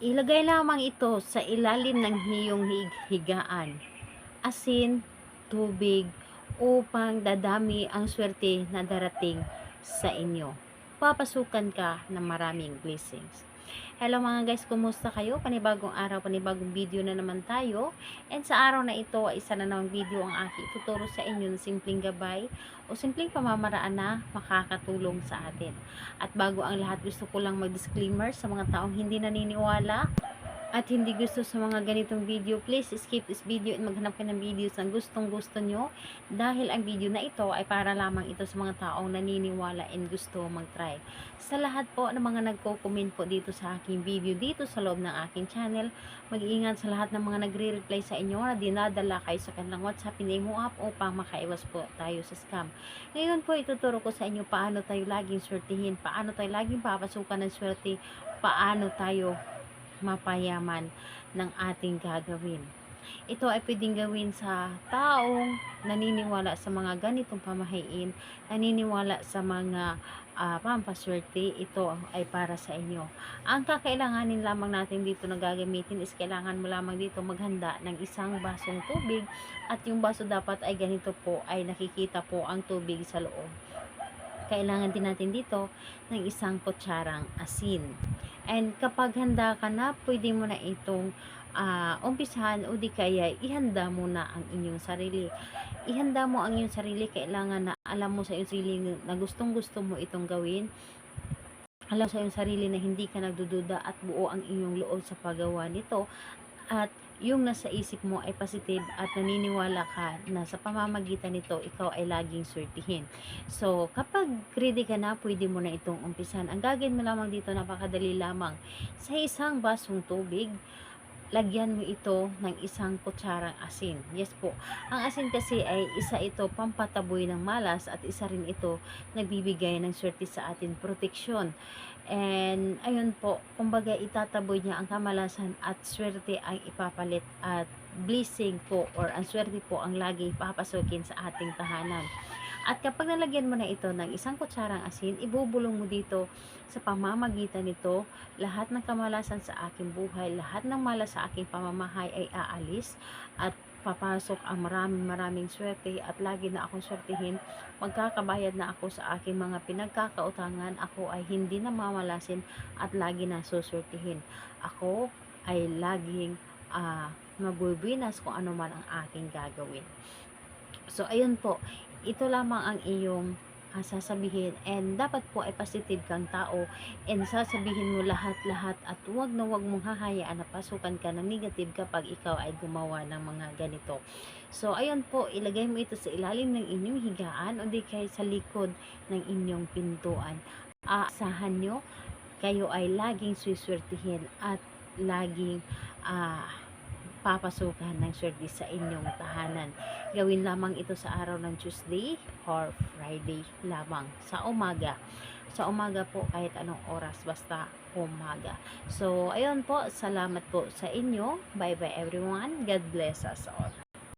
Ilagay lamang ito sa ilalim ng iyong higaan, asin, tubig, upang dadami ang swerte na darating sa inyo. Papasukan ka ng maraming blessings. Hello mga guys, kumusta kayo? Panibagong araw, panibagong video na naman tayo. And sa araw na ito ay isa na namang video ang aking tuturo sa inyo ng simpleng gabay o simpleng pamamaraan na makakatulong sa atin. At bago ang lahat, gusto ko lang mag-disclaimer sa mga taong hindi naniniwala at hindi gusto sa mga ganitong video, please skip this video and maghanap ka ng videos na gustong gusto nyo, dahil ang video na ito ay para lamang ito sa mga taong naniniwala and gusto mag-try. Sa lahat po ng mga nagko-comment po dito sa aking video dito sa loob ng aking channel, mag-iingat sa lahat ng mga nagre-reply sa inyo na dinadala kayo sa kanilang WhatsApp and Imo app upang makaiwas po tayo sa scam. Ngayon po ituturo ko sa inyo paano tayo laging swertihin, paano tayo laging papasukan ng swerte, paano tayo mapayaman ng ating gagawin. Ito ay pwedeng gawin sa taong naniniwala sa mga ganitong pamahiin, naniniwala sa mga pampaswerte. Ito ay para sa inyo. Ang kakailanganin lamang natin dito na gagamitin is kailangan mo lamang dito maghanda ng isang basong tubig, at yung baso dapat ay ganito po, ay nakikita po ang tubig sa loob. Kailangan din natin dito ng isang kutsarang asin. And kapag handa ka na, pwede mo na itong umpisahan o di kaya ihanda mo na ang inyong sarili. Ihanda mo ang inyong sarili, kailangan na alam mo sa iyong sarili na gustong gusto mo itong gawin. Alam sa iyong sarili na hindi ka nagdududa at buo ang inyong loob sa paggawa nito. At yung nasa isip mo ay positive at naniniwala ka na sa pamamagitan nito ikaw ay laging swertihin. So kapag ready ka na, pwede mo na itong umpisan. Ang gagawin mo lamang dito, napakadali lamang. Sa isang basong tubig, lagyan mo ito ng isang kutsarang asin. Yes po. Ang asin kasi ay isa ito pampataboy ng malas, at isa rin ito nagbibigay ng swerte sa atin, proteksyon. And ayun po, kumbaga itataboy niya ang kamalasan at swerte ang ipapalit, at blessing po or ang swerte po ang lagi papasukin sa ating tahanan. At kapag nalagyan mo na ito ng isang kutsarang asin, ibubulong mo dito sa pamamagitan nito, lahat ng kamalasan sa aking buhay, lahat ng malas sa aking pamamahay ay aalis, at papasok ang maraming swerte, at lagi na akong swertihin. Magkakabayad na ako sa aking mga pinagkakautangan. Ako ay hindi na mamalasin at lagi na suswertihin. Ako ay laging mabubuinas kung ano man ang aking gagawin. So ayun po, ito lamang ang iyong sasabihin, and dapat po ay positive kang tao, and sasabihin mo lahat-lahat, at huwag na huwag mong hahayaan na pasukan ka ng negative kapag ikaw ay gumawa ng mga ganito. So ayun po, ilagay mo ito sa ilalim ng inyong higaan o di kaya sa likod ng inyong pintuan. Asahan nyo, kayo ay laging suswertihin at laging papasukan ng swerte sa inyong tahanan. Gawin lamang ito sa araw ng Tuesday or Friday lamang sa umaga. Sa umaga po, kahit anong oras, basta umaga. So ayun po, salamat po sa inyo. Bye bye everyone. God bless us all.